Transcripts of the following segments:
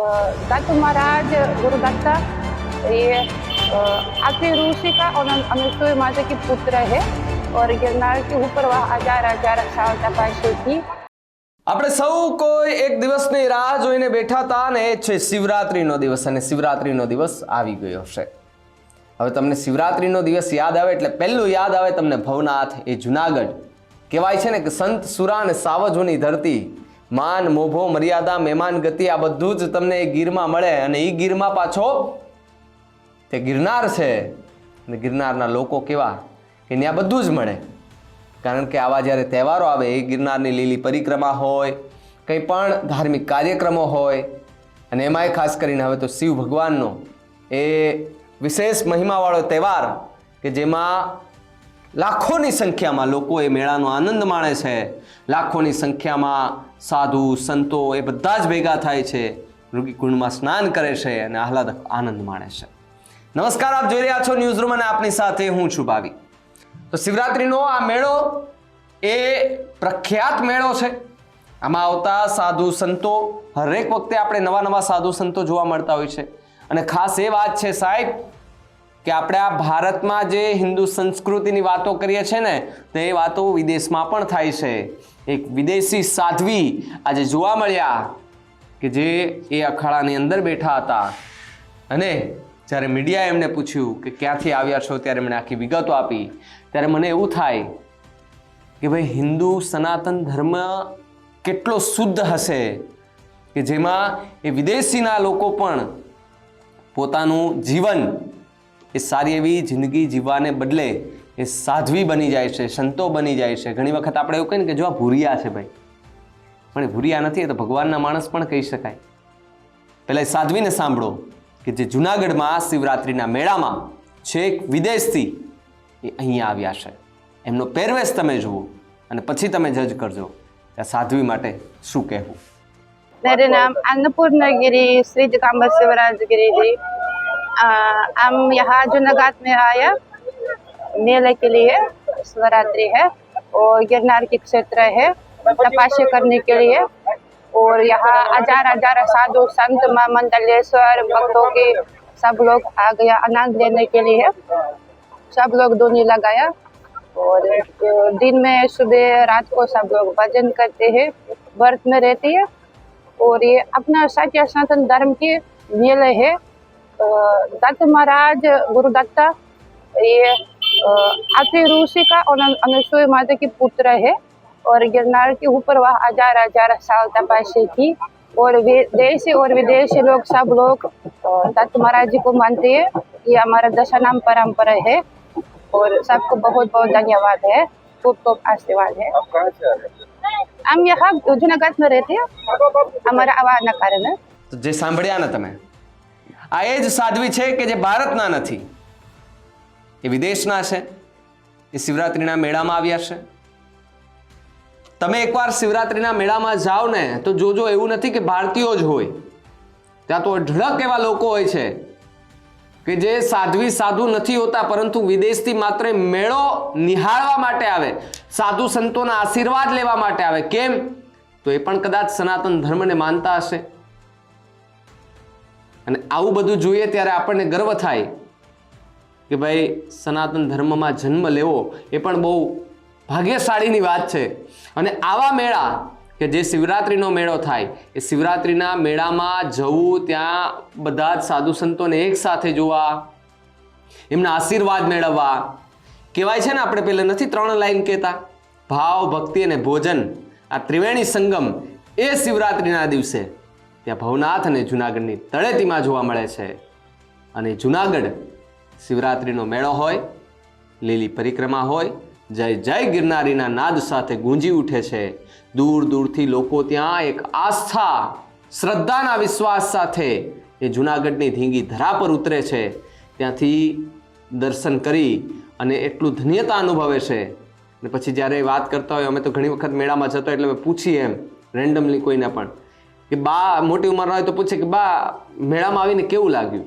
दत्त महाराज गुरुदत्ता ये आखिरी ऋषि का और अनुसूय माता की पुत्र है और गिरनार के ऊपर वह हजार साल तपस्या की। આપણે સૌ કોઈ એક દિવસની રાહ જોઈને બેઠા હતા અને એ છે શિવરાત્રીનો દિવસ અને શિવરાત્રીનો દિવસ આવી ગયો છે। હવે તમને શિવરાત્રીનો દિવસ યાદ આવે એટલે પહેલું યાદ આવે તમને ભવનાથ એ જુનાગઢ। કહેવાય છે ને કે સંત સુરા અને સાવજોની ધરતી, માન મોભો મર્યાદા મહેમાન ગતિ આ બધું જ તમને એ ગીરમાં મળે અને એ ગીરમાં પાછો તે ગિરનાર છે અને ગિરનારના લોકો કેવા કે ત્યાં બધું જ મળે। કારણ કે આવા જ્યારે તહેવારો આવે એ ગિરનારની લીલી પરિક્રમા હોય, કંઈ પણ ધાર્મિક કાર્યક્રમો હોય અને એમાંય ખાસ કરીને હવે તો શિવ ભગવાનનો એ વિશેષ મહિમાવાળો તહેવાર કે જેમાં લાખોની સંખ્યામાં લોકો એ મેળાનો આનંદ માણે છે, લાખોની સંખ્યામાં સાધુ સંતો એ બધા જ ભેગા થાય છે, મૃગીકુંડમાં સ્નાન કરે છે અને આહલાદક આનંદ માણે છે। નમસ્કાર, આપ જોઈ રહ્યા છો ન્યૂઝ રૂમ અને આપની સાથે હું છું ભાવી। તો શિવરાત્રીનો આ મેળો એ પ્રખ્યાત મેળો છે। આમાં આવતા સાધુ સંતો હરેક વખતે આપણે નવા સાધુ સંતો જોવા મળતા હોય છે અને ખાસ એ વાત છે સાહેબ કે આપણે આ ભારતમાં જે હિન્દુ સંસ્કૃતિની વાતો કરીએ છીએ ને તો એ વાતો વિદેશમાં પણ થાય છે। એક વિદેશી સાધ્વી આજે જોવા મળ્યા કે જે એ અખાડાની અંદર બેઠા હતા અને જ્યારે મીડિયાએ એમને પૂછ્યું કે ક્યાંથી આવ્યા છો ત્યારે એમણે આખી વિગતો આપી ત્યારે મને એવું થાય કે ભાઈ હિન્દુ સનાતન ધર્મ કેટલો શુદ્ધ હશે કે જેમાં એ વિદેશીના લોકો પણ પોતાનું જીવન એ સારી એવી જિંદગી જીવવાને બદલે એ સાધ્વી બની જાય છે, સંતો બની જાય છે। ઘણી વખત આપણે એવું કહીએ ને કે જો આ ભૂરિયા છે ભાઈ, પણ એ ભૂરિયા નથી, એ તો ભગવાનના માણસ પણ કહી શકાય। પહેલાં એ સાધ્વીને સાંભળો કે જે જુનાગઢમાં શિવરાત્રિના મેળામાં છેક વિદેશથી એ અહીંયા આવ્યા છે। એમનો પહેરવેશ તમે જુઓ અને પછી તમે જજ કરજો કે આ સાધ્વી માટે શું કહેવું। मेरे नाम अन्नपूर्णा गिरी श्री जगदम्बा शिवराज गिरी जी। हम यहाँ जूनागढ़ में आया मेले के लिए, शिवरात्रि है और गिरनार के क्षेत्र है तपस्या करने के लिए और यहाँ हजार साधु संत मंडलेश्वर भक्तों के सब लोग आ गया आनंद लेने के लिए। सब लोग डोली लगाया और दिन में सुबह रात को सब लोग भजन करते हैं, व्रत में रहते हैं और ये अपना सत्य सनातन धर्म के मेले है। दत्त महाराज गुरुदत्ता ये आखिरी ऋषि का और अनुसूय माता की पुत्र है और गिरनार के ऊपर वह हजार साल तपस्या की और देशी और विदेशी लोग सब लोग दत्त महाराज जी को मानते हैं। ये हमारा दशानाम परंपरा है और सबको बहुत बहुत धन्यवाद है, खूब आशीर्वाद है। हम यहाँ जूनागढ़ में रहते हैं, हमारा आवाना कारण है। તો જે સાંભળ્યા ને તમે આ એ જ સાધ્વી છે કે જે ભારતના નથી, એ વિદેશના છે, એ શિવરાત્રિના મેળામાં આવ્યા છે। તમે એકવાર શિવરાત્રિના મેળામાં જાઓ ને તો જોજો એવું નથી કે ભારતીયો જ હોય, ત્યાં તો અઢળક એવા લોકો હોય છે કે જે સાધ્વી સાધુ નથી હોતા પરંતુ વિદેશથી માત્ર મેળો નિહાળવા માટે આવે, સાધુ સંતોના આશીર્વાદ લેવા માટે આવે। કેમ? તો એ પણ કદાચ સનાતન ધર્મને માનતા હશે અને આવું બધું જોઈએ ત્યારે આપણને ગર્વ થાય કે ભાઈ સનાતન ધર્મમાં જન્મ લેવો એ પણ બહુ ભાગ્યશાળીની વાત છે। અને આવા મેળા કે જે શિવરાત્રિનો મેળો થાય એ શિવરાત્રિના મેળામાં જવું, ત્યાં બધા જ સાધુ સંતોને એક સાથે જોવા, એમના આશીર્વાદ મેળવવા। કહેવાય છે ને આપણે પહેલાં નથી 3 લાઈન કહેતા, ભાવ ભક્તિ અને ભોજન આ ત્રિવેણી સંગમ એ શિવરાત્રિના દિવસે ત્યાં ભવનાથ અને જુનાગઢની તળેટીમાં જોવા મળે છે। અને જુનાગઢ શિવરાત્રિનો મેળો હોય, લીલી પરિક્રમા હોય, જય જય ગિરનારીના નાદ સાથે ગુંજી ઉઠે છે। દૂર દૂરથી લોકો ત્યાં એક આસ્થા શ્રદ્ધાના વિશ્વાસ સાથે એ જુનાગઢની ધીંગી ધરા પર ઉતરે છે, ત્યાંથી દર્શન કરી અને એટલું ધન્યતા અનુભવે છે। અને પછી જ્યારે વાત કરતા હોય, અમે તો ઘણી વખત મેળામાં જતો એટલે અમે પૂછીએ એમ રેન્ડમલી કોઈને પણ કે બા મોટી ઉંમરના હોય તો પૂછે કે બા મેળામાં આવીને કેવું લાગ્યું?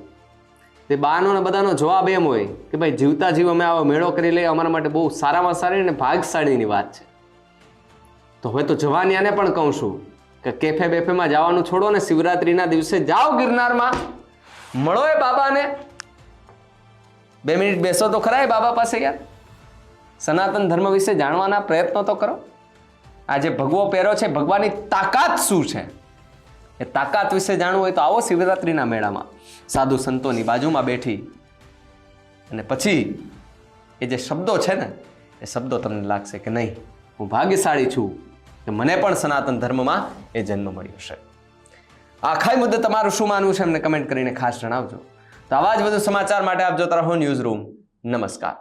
તે બાનો ને બધાનો જવાબ એમ હોય કે ભાઈ જીવતા જીવ અમે આવો મેળો કરી લઈએ, અમારા માટે બહુ સારામાં સારી અને ભાગશાળીની વાત છે। તો હવે તો જવાનિયાને પણ કહું છું કે કેફે બેફેમાં જવાનું છોડો ને શિવરાત્રીના દિવસે જાઓ ગિરનારમાં, મળો એ બાબાને, 2 મિનિટ બેસો તો ખરા એ બાબા પાસે યાર, સનાતન ધર્મ વિશે જાણવાના પ્રયત્નો તો કરો. આ જે ભગવો પહેરો છે, ભગવાનની તાકાત શું છે એ તાકાત વિશે જાણવું હોય તો આવો શિવરાત્રીના મેળામાં, સાધુ સંતોની બાજુમાં બેઠી અને પછી એ જે શબ્દો છે ને એ શબ્દો તમને લાગશે કે નહીં, હું ભાગ્યશાળી છું કે મને પણ સનાતન ધર્મમાં એ જન્મ મળ્યો છે. આખા મુદ્દે તમારું શું માનવું છે એમને કમેન્ટ કરીને ખાસ જણાવજો. તો આવા જ વધુ સમાચાર માટે આપ જોતા રહો ન્યૂઝ રૂમ. નમસ્કાર.